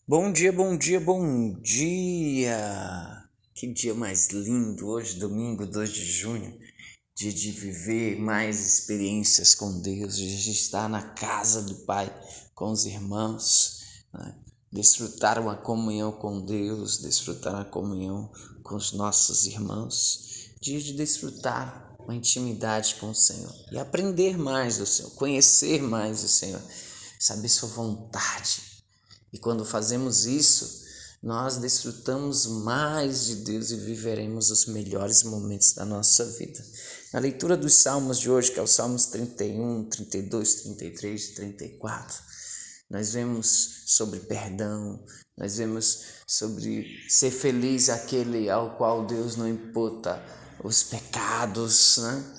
Bom dia, bom dia, bom dia! Que dia mais lindo! Hoje, domingo, 2 de junho, dia de viver mais experiências com Deus, de estar na casa do Pai com os irmãos, né? Desfrutar uma comunhão com Deus, desfrutar uma comunhão com os nossos irmãos, dia de desfrutar uma intimidade com o Senhor e aprender mais do Senhor, conhecer mais o Senhor, saber sua vontade. E quando fazemos isso, nós desfrutamos mais de Deus e viveremos os melhores momentos da nossa vida. Na leitura dos Salmos de hoje, que é o Salmos 31, 32, 33 e 34, nós vemos sobre perdão, nós vemos sobre ser feliz aquele ao qual Deus não imputa os pecados, né?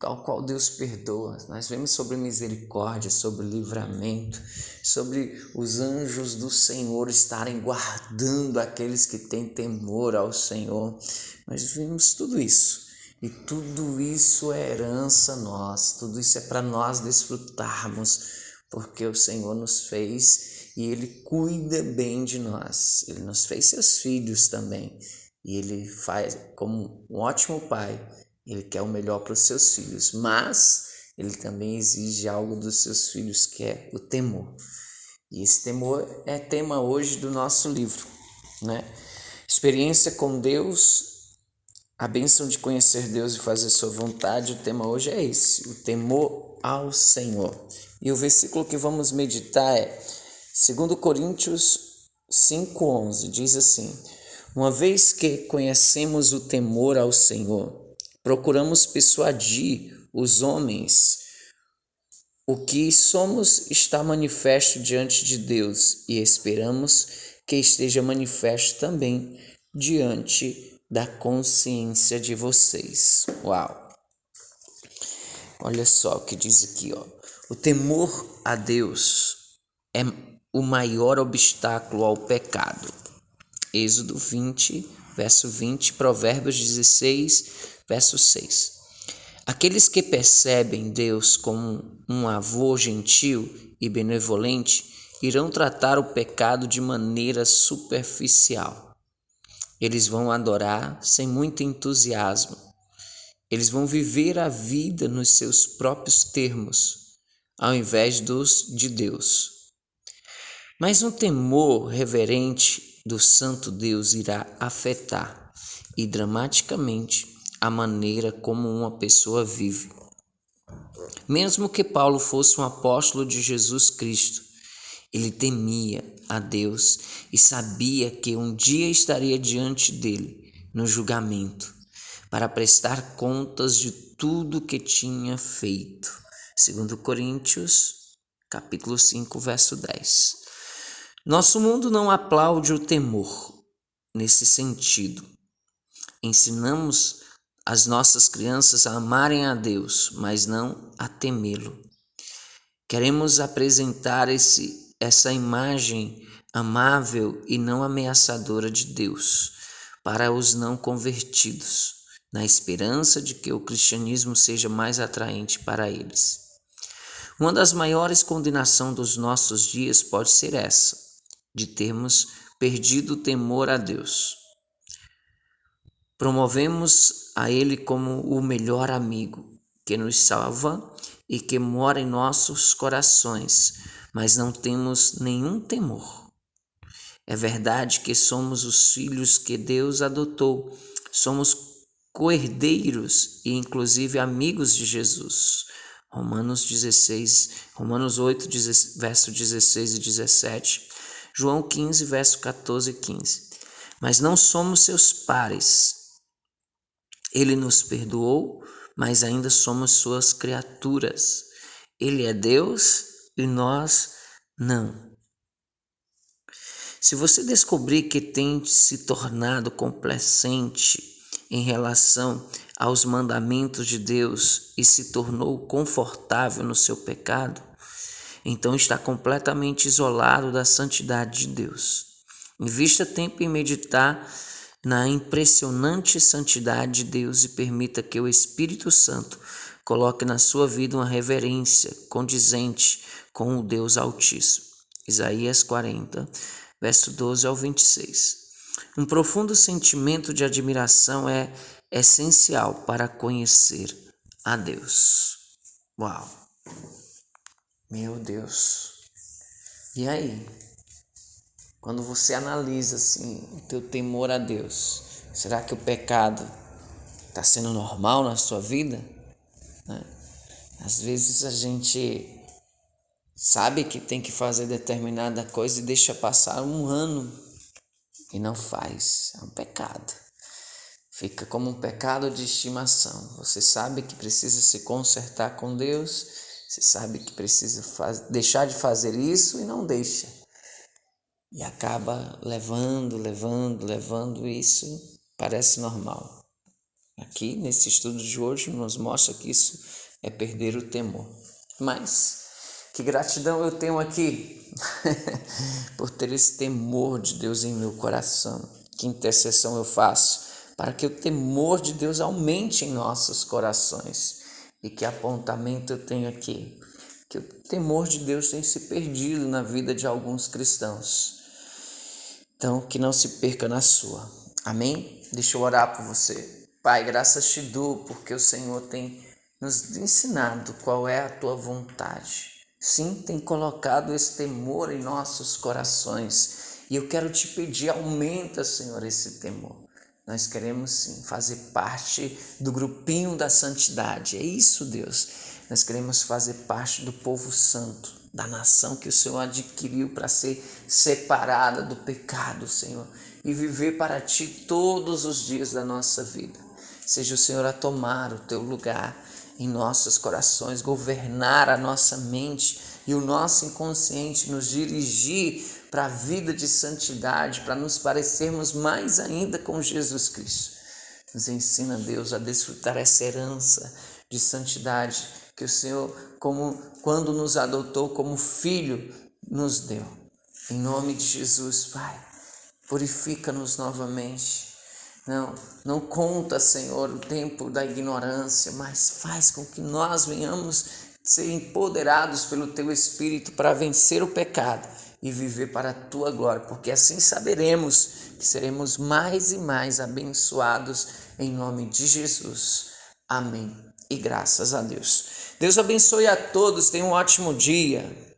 Ao qual Deus perdoa. Nós vemos sobre misericórdia, sobre livramento, sobre os anjos do Senhor estarem guardando aqueles que têm temor ao Senhor. Nós vimos tudo isso. E tudo isso é herança nossa, tudo isso é para nós desfrutarmos, porque o Senhor nos fez e Ele cuida bem de nós. Ele nos fez seus filhos também. E Ele faz como um ótimo pai. Ele quer o melhor para os seus filhos, mas Ele também exige algo dos seus filhos, que é o temor. E esse temor é tema hoje do nosso livro, né? Experiência com Deus, a bênção de conhecer Deus e fazer sua vontade. O tema hoje é esse, o temor ao Senhor. E o versículo que vamos meditar é 2 Coríntios 5:11, diz assim: uma vez que conhecemos o temor ao Senhor, procuramos persuadir os homens. O que somos está manifesto diante de Deus e esperamos que esteja manifesto também diante da consciência de vocês. Uau! Olha só o que diz aqui, ó. O temor a Deus é o maior obstáculo ao pecado. Êxodo 20, verso 20, Provérbios 16, verso 6. Aqueles que percebem Deus como um avô gentil e benevolente irão tratar o pecado de maneira superficial. Eles vão adorar sem muito entusiasmo. Eles vão viver a vida nos seus próprios termos, ao invés dos de Deus. Mas um temor reverente do Santo Deus irá afetar e dramaticamente a maneira como uma pessoa vive. Mesmo que Paulo fosse um apóstolo de Jesus Cristo, ele temia a Deus e sabia que um dia estaria diante dele no julgamento para prestar contas de tudo que tinha feito. 2 Coríntios, capítulo 5, verso 10. Nosso mundo não aplaude o temor nesse sentido. Ensinamos as nossas crianças a amarem a Deus, mas não a temê-lo. Queremos apresentar essa imagem amável e não ameaçadora de Deus para os não convertidos, na esperança de que o cristianismo seja mais atraente para eles. Uma das maiores condenações dos nossos dias pode ser essa, de termos perdido o temor a Deus. Promovemos a Ele como o melhor amigo, que nos salva e que mora em nossos corações, mas não temos nenhum temor. É verdade que somos os filhos que Deus adotou, somos co-herdeiros e inclusive amigos de Jesus. Romanos 8, verso 16 e 17, João 15, verso 14 e 15. Mas não somos seus pares. Ele nos perdoou, mas ainda somos suas criaturas. Ele é Deus e nós não. Se você descobrir que tem se tornado complacente em relação aos mandamentos de Deus e se tornou confortável no seu pecado, então está completamente isolado da santidade de Deus. Invista tempo em meditar na impressionante santidade de Deus e permita que o Espírito Santo coloque na sua vida uma reverência condizente com o Deus Altíssimo. Isaías 40, verso 12 ao 26. Um profundo sentimento de admiração é essencial para conhecer a Deus. Uau! Meu Deus! E aí? Quando você analisa assim o teu temor a Deus, será que o pecado está sendo normal na sua vida? Às vezes a gente sabe que tem que fazer determinada coisa e deixa passar um ano e não faz. É um pecado. Fica como um pecado de estimação. Você sabe que precisa se consertar com Deus, você sabe que precisa deixar de fazer isso e não deixa. E acaba levando isso, parece normal. Aqui, nesse estudo de hoje, nos mostra que isso é perder o temor. Mas, que gratidão eu tenho aqui por ter esse temor de Deus em meu coração. Que intercessão eu faço para que o temor de Deus aumente em nossos corações. E que apontamento eu tenho aqui? Que o temor de Deus tem se perdido na vida de alguns cristãos. Então, que não se perca na sua. Amém? Deixa eu orar por você. Pai, graças te dou, porque o Senhor tem nos ensinado qual é a tua vontade. Sim, tem colocado esse temor em nossos corações. E eu quero te pedir, aumenta, Senhor, esse temor. Nós queremos sim fazer parte do grupinho da santidade. É isso, Deus. Nós queremos fazer parte do povo santo, da nação que o Senhor adquiriu para ser separada do pecado, Senhor, e viver para Ti todos os dias da nossa vida. Seja o Senhor a tomar o Teu lugar em nossos corações, governar a nossa mente e o nosso inconsciente, nos dirigir para a vida de santidade, para nos parecermos mais ainda com Jesus Cristo. Nos ensina, Deus, a desfrutar essa herança de santidade que o Senhor, quando nos adotou como filho, nos deu. Em nome de Jesus, Pai, purifica-nos novamente. Não conta, Senhor, o tempo da ignorância, mas faz com que nós venhamos ser empoderados pelo Teu Espírito para vencer o pecado e viver para a Tua glória, porque assim saberemos que seremos mais e mais abençoados em nome de Jesus. Amém. E graças a Deus. Deus abençoe a todos. Tenha um ótimo dia.